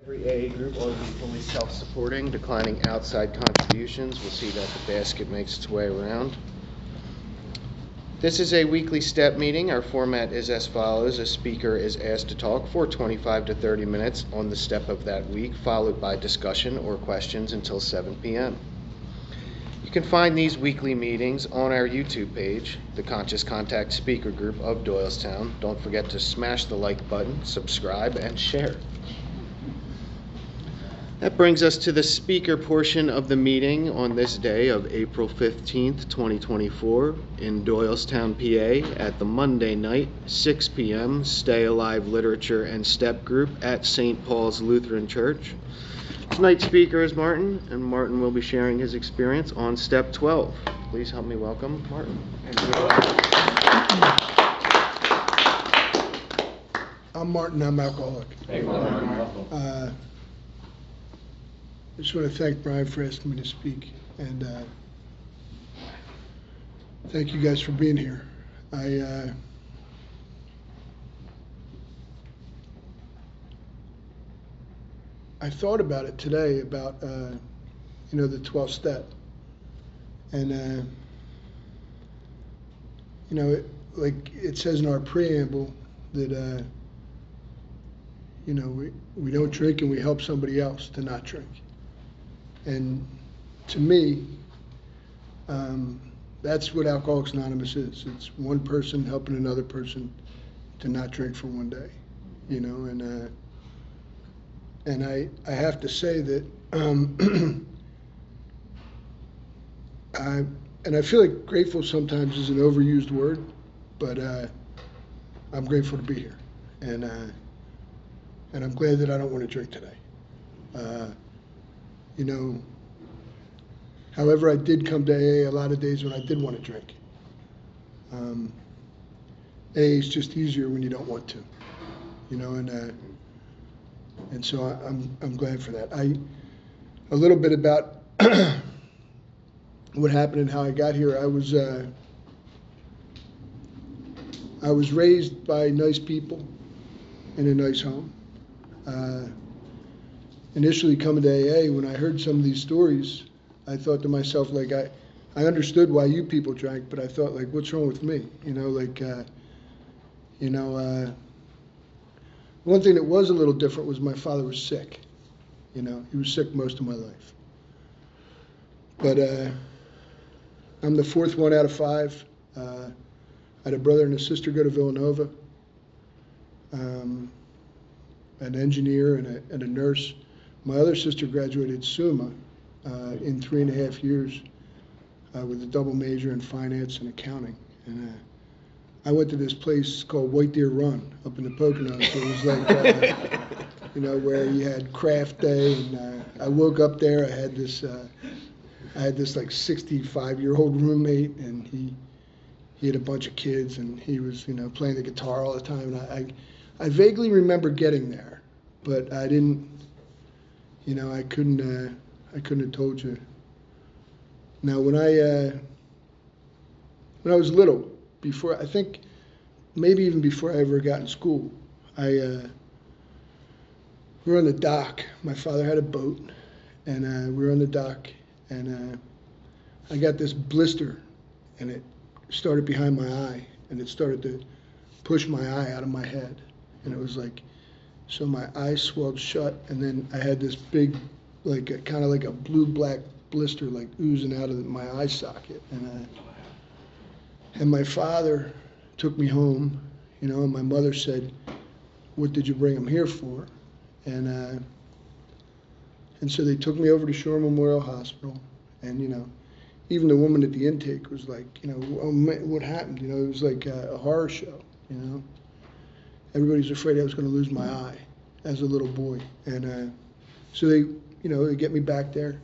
Every AA group ought to be fully self-supporting, declining outside contributions. We'll see that the basket makes its way around. This is a weekly STEP meeting. Our format is as follows. A speaker is asked to talk for 25 to 30 minutes on the STEP of that week, followed by discussion or questions until 7 p.m. You can find these weekly meetings on our YouTube page, the Conscious Contact Speaker Group of Doylestown. Don't forget to smash the like button, subscribe, and share. That brings us to the speaker portion of the meeting on this day of April 15th, 2024 in Doylestown, PA at the Monday night, 6 p.m. Stay Alive Literature and Step Group at St. Paul's Lutheran Church. Tonight's speaker is Martin, and Martin will be sharing his experience on Step 12. Please help me welcome Martin. I'm Martin, I'm alcoholic. Hey, Martin. I just want to thank Brian for asking me to speak, and thank you guys for being here. I thought about it today, about the 12th step, and like it says in our preamble that we don't drink and we help somebody else to not drink. And to me, that's what Alcoholics Anonymous is. It's one person helping another person to not drink for one day, and I have to say that I feel like grateful sometimes is an overused word, but I'm grateful to be here, and I'm glad that I don't want to drink today. However, I did come to AA a lot of days when I did want to drink. AA is just easier when you don't want to, and so I'm glad for that. A little bit about what happened and how I got here. I was raised by nice people in a nice home. Initially coming to AA, when I heard some of these stories, I thought to myself, like, I understood why you people drank, but I thought, like, what's wrong with me? One thing that was a little different was my father was sick. He was sick most of my life. But I'm the fourth one out of five. I had a brother and a sister go to Villanova, an engineer and a nurse. My other sister graduated Summa in 3.5 years with a double major in finance and accounting. And I went to this place called White Deer Run up in the Poconos. It was like, where you had craft day. And I woke up there. I had this like 65-year-old roommate, and he had a bunch of kids, and he was playing the guitar all the time. And I vaguely remember getting there, but I didn't. I couldn't have told you. Now, when I was little, I think maybe even before I ever got in school, we were on the dock. My father had a boat, and we were on the dock, and I got this blister, and it started behind my eye, and it started to push my eye out of my head, and it was like. So my eye swelled shut, and then I had this big, kind of like a blue-black blister, like oozing out of my eye socket. And my father took me home, and my mother said, "What did you bring him here for?" And so they took me over to Shore Memorial Hospital, and even the woman at the intake was like, "Oh, man, what happened?" It was like a horror show, Everybody was afraid I was going to lose my eye as a little boy. And so they get me back there.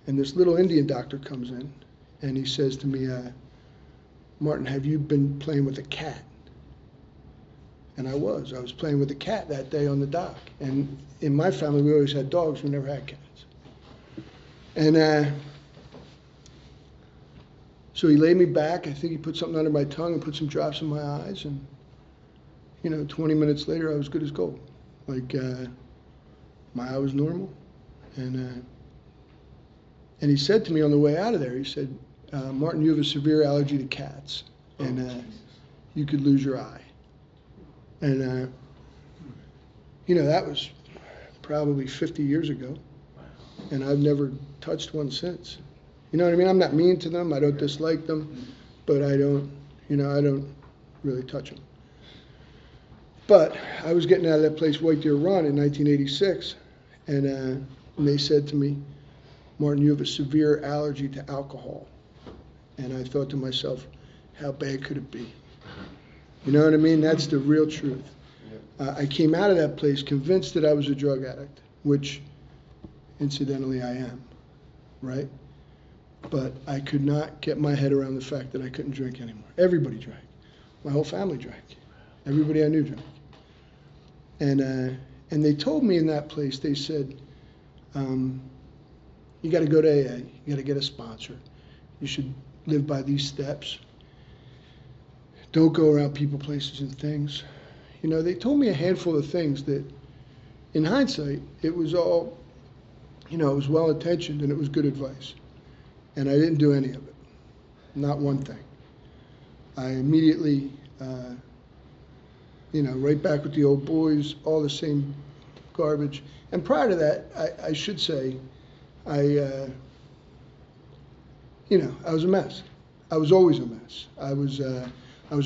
And this little Indian doctor comes in, and he says to me, "Martin, have you been playing with a cat?" And I was playing with a cat that day on the dock. And in my family, we always had dogs. We never had cats. And so he laid me back. I think he put something under my tongue and put some drops in my eyes. And 20 minutes later, I was good as gold. Like, my eye was normal. And he said to me on the way out of there, he said, Martin, you have a severe allergy to cats, and you could lose your eye. And, that was probably 50 years ago, and I've never touched one since. You know what I mean? I'm not mean to them. I don't dislike them, but I don't really touch them. But I was getting out of that place, White Deer Run, in 1986, and they said to me, Martin, you have a severe allergy to alcohol. And I thought to myself, how bad could it be? You know what I mean? That's the real truth. I came out of that place convinced that I was a drug addict, which incidentally I am, right? But I could not get my head around the fact that I couldn't drink anymore. Everybody drank. My whole family drank. Everybody I knew drank. And they told me in that place, they said, you got to go to AA. You got to get a sponsor. You should live by these steps. Don't go around people, places, and things. They told me a handful of things that, in hindsight, it was all, it was well-intentioned and it was good advice. And I didn't do any of it. Not one thing. I immediately, right back with the old boys, all the same garbage. And prior to that, I should say, I was a mess. I was always a mess. I was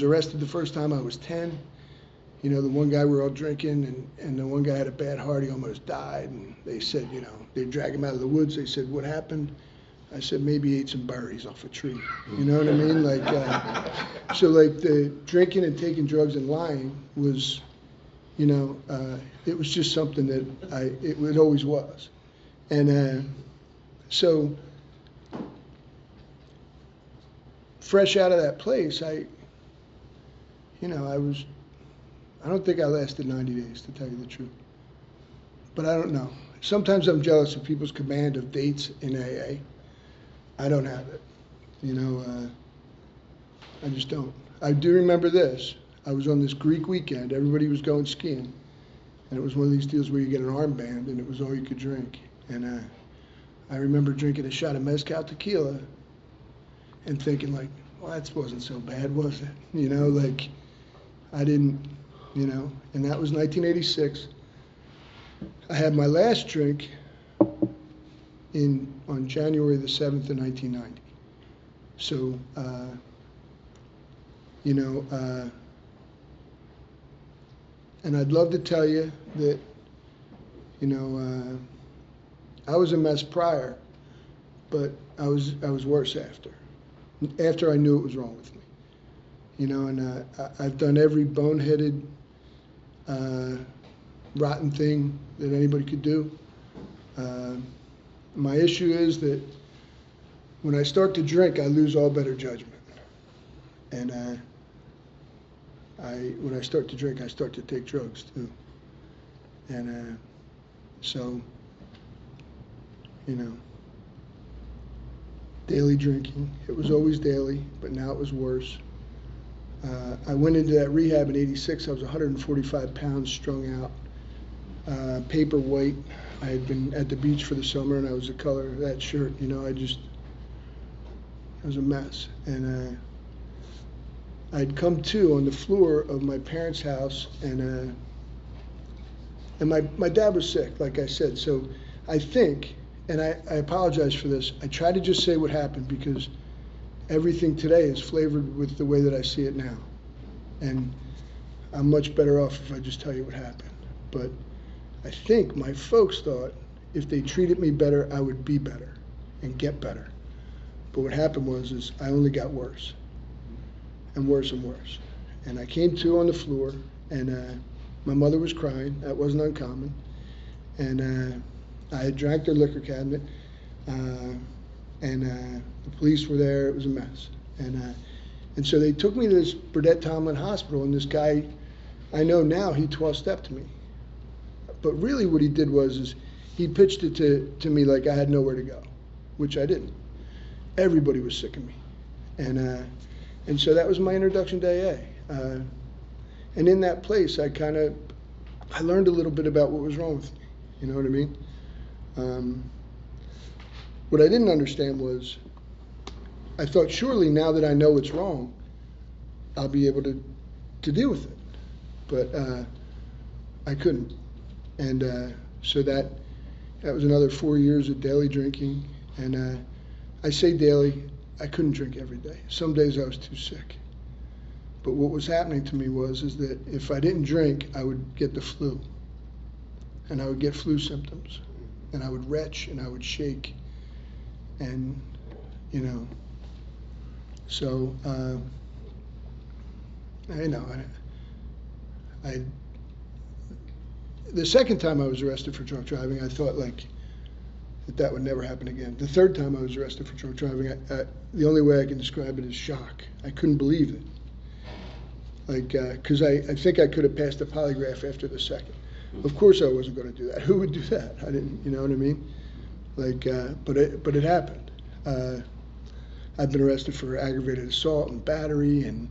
arrested the first time I was 10. The one guy, we were all drinking, and the one guy had a bad heart. He almost died. And they said, they dragged him out of the woods. They said, what happened? I said, maybe he ate some berries off a tree. You know what I mean? So the drinking and taking drugs and lying was, it was just something that it always was. And so fresh out of that place, I don't think I lasted 90 days, to tell you the truth. But I don't know. Sometimes I'm jealous of people's command of dates in AA. I don't have it. I just don't. I do remember this. I was on this Greek weekend. Everybody was going skiing. And it was one of these deals where you get an armband and it was all you could drink. And I remember drinking a shot of mezcal tequila and thinking well, that wasn't so bad, was it? I didn't, and that was 1986. I had my last drink on January the 7th of 1990. So, and I'd love to tell you that, I was a mess prior, but I was worse after I knew it was wrong with me. And I've done every boneheaded, rotten thing that anybody could do. My issue is that when I start to drink, I lose all better judgment. And when I start to drink, I start to take drugs too. And so, daily drinking. It was always daily, but now it was worse. I went into that rehab in '86. I was 145 pounds, strung out, paper white. I had been at the beach for the summer, and I was the color of that shirt. I was a mess. And I'd come to on the floor of my parents' house, and my dad was sick, like I said. So I think, and I apologize for this, I try to just say what happened because everything today is flavored with the way that I see it now. And I'm much better off if I just tell you what happened. But I think my folks thought if they treated me better, I would be better and get better. But what happened was I only got worse and worse and worse. And I came to on the floor, and my mother was crying. That wasn't uncommon. And I had drank their liquor cabinet, and the police were there. It was a mess. And so they took me to this Burdett Tomlin Hospital, and this guy, I know now, he 12-stepped to me. But really what he did was he pitched it to me like I had nowhere to go, which I didn't. Everybody was sick of me. And so that was my introduction to AA. And in that place, I learned a little bit about what was wrong with me. You know what I mean? What I didn't understand was, I thought surely now that I know it's wrong, I'll be able to deal with it. But I couldn't. And so that was another 4 years of daily drinking. And I say daily, I couldn't drink every day. Some days I was too sick. But what was happening to me is that if I didn't drink, I would get the flu. And I would get flu symptoms. And I would retch and I would shake. And, you know, so, the second time I was arrested for drunk driving, I thought like that would never happen again. The third time I was arrested for drunk driving, the only way I can describe it is shock. I couldn't believe it. Like, because I think I could have passed the polygraph after the second. Of course I wasn't going to do that. Who would do that? I didn't, you know what I mean? Like, but it happened. I've been arrested for aggravated assault and battery and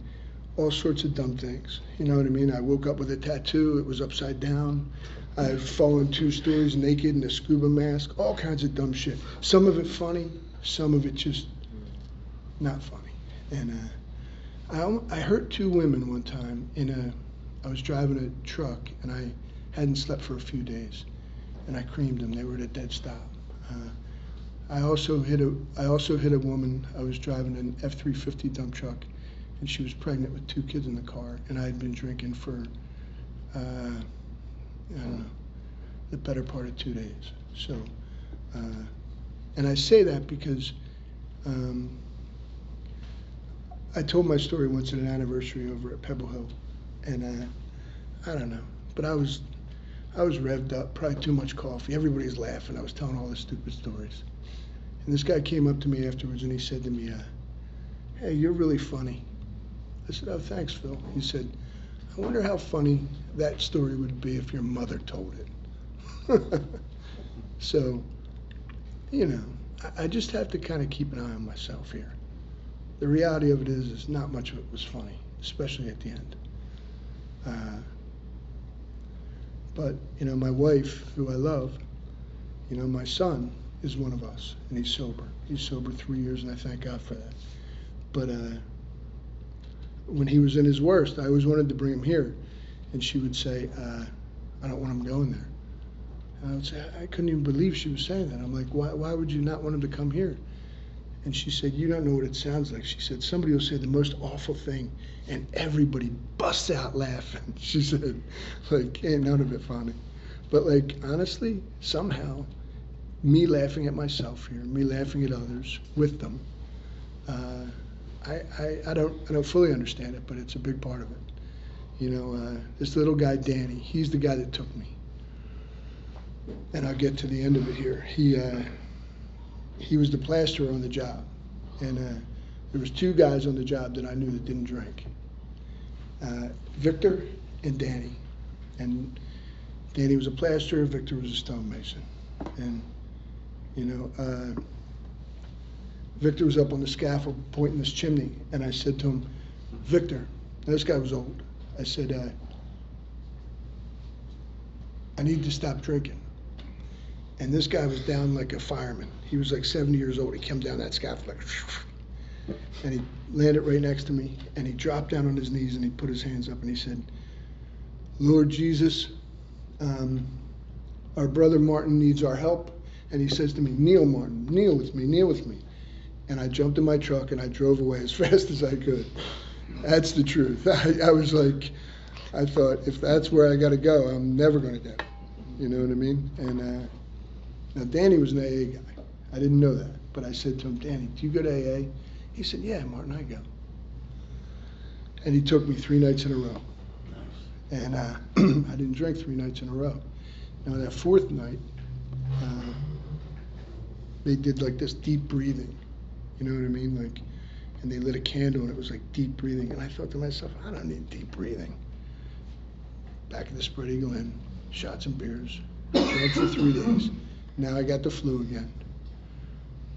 all sorts of dumb things. You know what I mean? I woke up with a tattoo. It was upside down. I've fallen 2 stories naked in a scuba mask. All kinds of dumb shit. Some of it funny. Some of it just not funny. And I hurt 2 women one time I was driving a truck and I hadn't slept for a few days. And I creamed them. They were at a dead stop. I also hit a woman. I was driving an F-350 dump truck, and she was pregnant with 2 kids in the car, and I had been drinking for, I don't know, the better part of 2 days. So, and I say that because I told my story once at an anniversary over at Pebble Hill, and I don't know, but I was revved up, probably too much coffee. Everybody's laughing. I was telling all the stupid stories. And this guy came up to me afterwards and he said to me, hey, you're really funny. I said, oh, thanks, Phil. He said, I wonder how funny that story would be if your mother told it. So, you know, I just have to kind of keep an eye on myself here. The reality of it is not much of it was funny, especially at the end. But, you know, my wife, who I love, you know, my son is one of us, and he's sober. He's sober 3 years, and I thank God for that. But when he was in his worst, I always wanted to bring him here, and she would say, I don't want him going there. And I would say, I couldn't even believe she was saying that. I'm like, why would you not want him to come here? And she said, you don't know what it sounds like. She said, somebody will say the most awful thing, and everybody busts out laughing. She said, like, ain't none of it funny. But, like, honestly, somehow, me laughing at myself here, me laughing at others with them, I don't fully understand it, but it's a big part of it. You know, this little guy, Danny, he's the guy that took me. And I'll get to the end of it here. He was the plasterer on the job. And there was 2 guys on the job that I knew that didn't drink. Victor and Danny. And Danny was a plasterer, Victor was a stonemason. And, you know, Victor was up on the scaffold pointing this chimney, and I said to him, Victor, this guy was old. I said, I need to stop drinking. And this guy was down like a fireman. He was like 70 years old. He came down that scaffold like, and he landed right next to me, and he dropped down on his knees, and he put his hands up, and he said, Lord Jesus, our brother Martin needs our help. And he says to me, kneel, Martin, kneel with me, kneel with me. And I jumped in my truck and I drove away as fast as I could. That's the truth. I was like, I thought, if that's where I got to go, I'm never going to go. You know what I mean? And now Danny was an AA guy. I didn't know that. But I said to him, Danny, do you go to AA? He said, yeah, Martin, I go. And he took me 3 nights in a row. And I didn't drink 3 nights in a row. Now that 4th night, they did like this deep breathing, you know what I mean? Like, and they lit a candle and it was like deep breathing. And I thought to myself, I don't need deep breathing. Back at the Spread Eagle Inn, shot some beers, drank for 3 days. Now I got the flu again.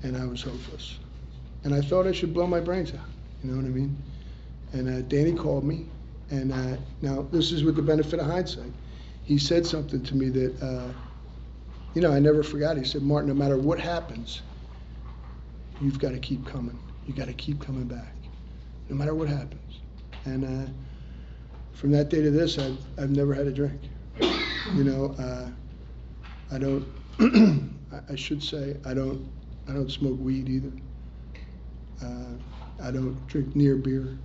And I was hopeless. And I thought I should blow my brains out, you know what I mean? And Danny called me, and now this is with the benefit of hindsight. He said something to me that you know, I never forgot. He said, Martin, no matter what happens, you've got to keep coming. You got to keep coming back, no matter what happens. And from that day to this, I've never had a drink. You know, I don't. I should say I don't smoke weed either. I don't drink near beer.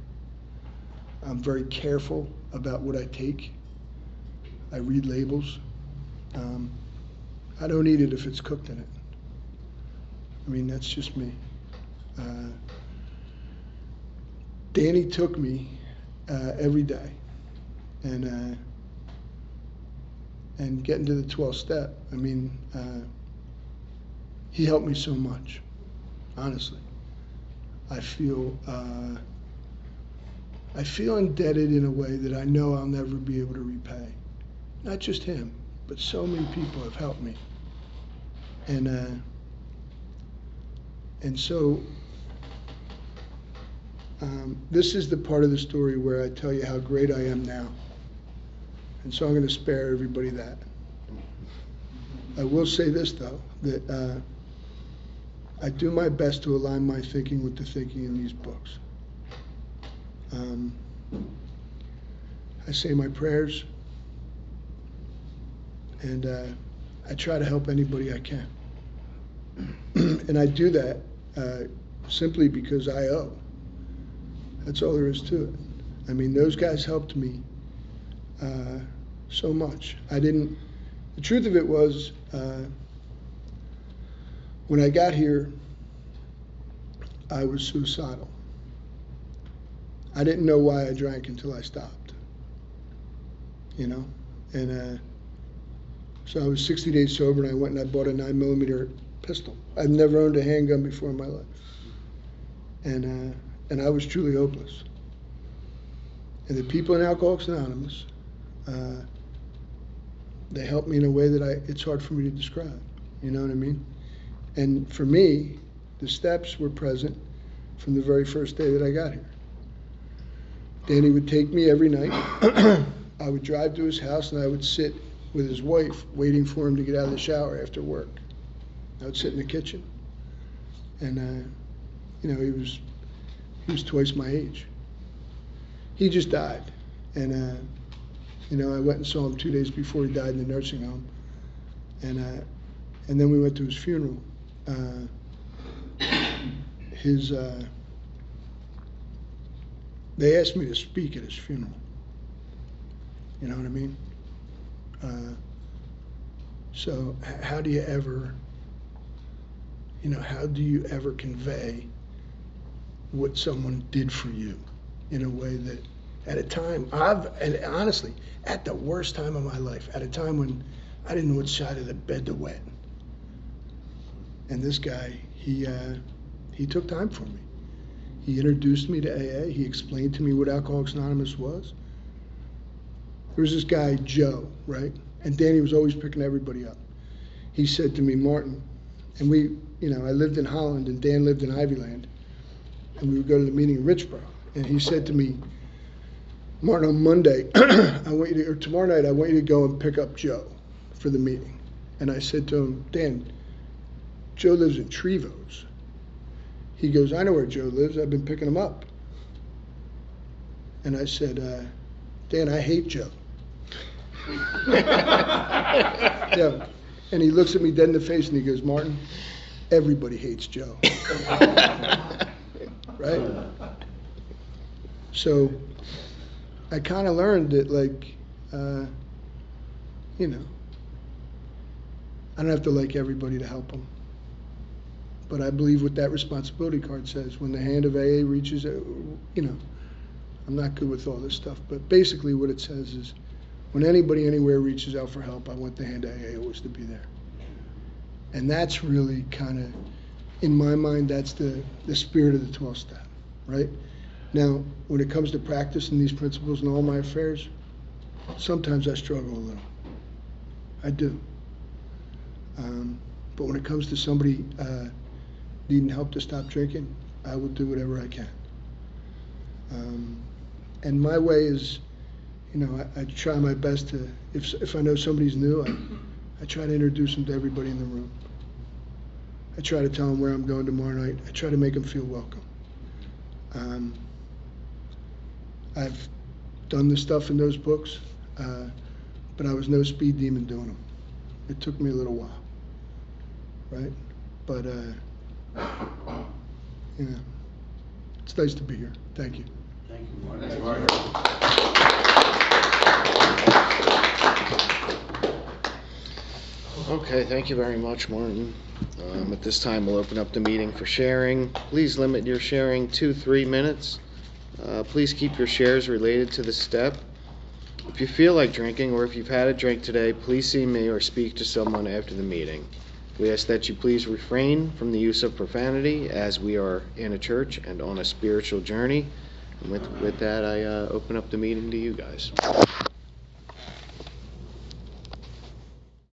I'm very careful about what I take. I read labels. I don't eat it if it's cooked in it. I mean, that's just me. Danny took me every day, and getting to the 12th step, I mean, he helped me so much, honestly. I feel indebted in a way that I know I'll never be able to repay. Not just him, but so many people have helped me. And so this is the part of the story where I tell you how great I am now. And so I'm going to spare everybody that. I will say this, though, that I do my best to align my thinking with the thinking in these books. I say my prayers, and I try to help anybody I can. And I do that simply because I owe. That's all there is to it. I mean, those guys helped me so much. The truth of it was, when I got here, I was suicidal. I didn't know why I drank until I stopped, you know? And so I was 60 days sober, and I went and I bought a 9mm pistol. I've never owned a handgun before in my life. And I was truly hopeless. And the people in Alcoholics Anonymous, they helped me in a way that it's hard for me to describe. You know what I mean? And for me, the steps were present from the very first day that I got here. Danny would take me every night. I would drive to his house, and I would sit with his wife waiting for him to get out of the shower after work. I would sit in the kitchen. And, you know, he was twice my age. He just died. And, you know, I went and saw him 2 days before he died in the nursing home. And then we went to his funeral. They asked me to speak at his funeral. You know what I mean? So how do you ever convey what someone did for you in a way that at a time, and honestly, at the worst time of my life, at a time when I didn't know which side of the bed to wet. And this guy, he took time for me. He introduced me to AA. He explained to me what Alcoholics Anonymous was. There was this guy, Joe, right? And Danny was always picking everybody up. He said to me, Martin, and I lived in Holland and Dan lived in Ivyland, and we would go to the meeting in Richboro. And he said to me, Martin, on Monday, tomorrow night, I want you to go and pick up Joe for the meeting. And I said to him, Dan, Joe lives in Trevose. He goes, I know where Joe lives. I've been picking him up. And I said, Dan, I hate Joe. Yeah. And he looks at me dead in the face and he goes, Martin, everybody hates Joe. Right? So I kind of learned that, like, I don't have to like everybody to help them. But I believe what that responsibility card says, when the hand of AA reaches, I'm not good with all this stuff, but basically what it says is, when anybody anywhere reaches out for help, I want the hand of AA always to be there. And that's really kind of, in my mind, that's the spirit of the 12th step, right? Now, when it comes to practicing these principles in all my affairs, sometimes I struggle a little. I do. But when it comes to somebody needing help to stop drinking, I will do whatever I can. And my way is, I try my best to, if I know somebody's new, I try to introduce them to everybody in the room. I try to tell them where I'm going tomorrow night. I try to make them feel welcome. I've done the stuff in those books, but I was no speed demon doing them. It took me a little while, right? But, you know, it's nice to be here. Thank you. Thank you, Mark. Okay, thank you very much, Martin. At this time, we'll open up the meeting for sharing. Please limit your sharing to 3 minutes. Please keep your shares related to the step. If you feel like drinking, or if you've had a drink today, please see me or speak to someone after the meeting. We ask that you please refrain from the use of profanity, as we are in a church and on a spiritual journey. And with that, I open up the meeting to you guys.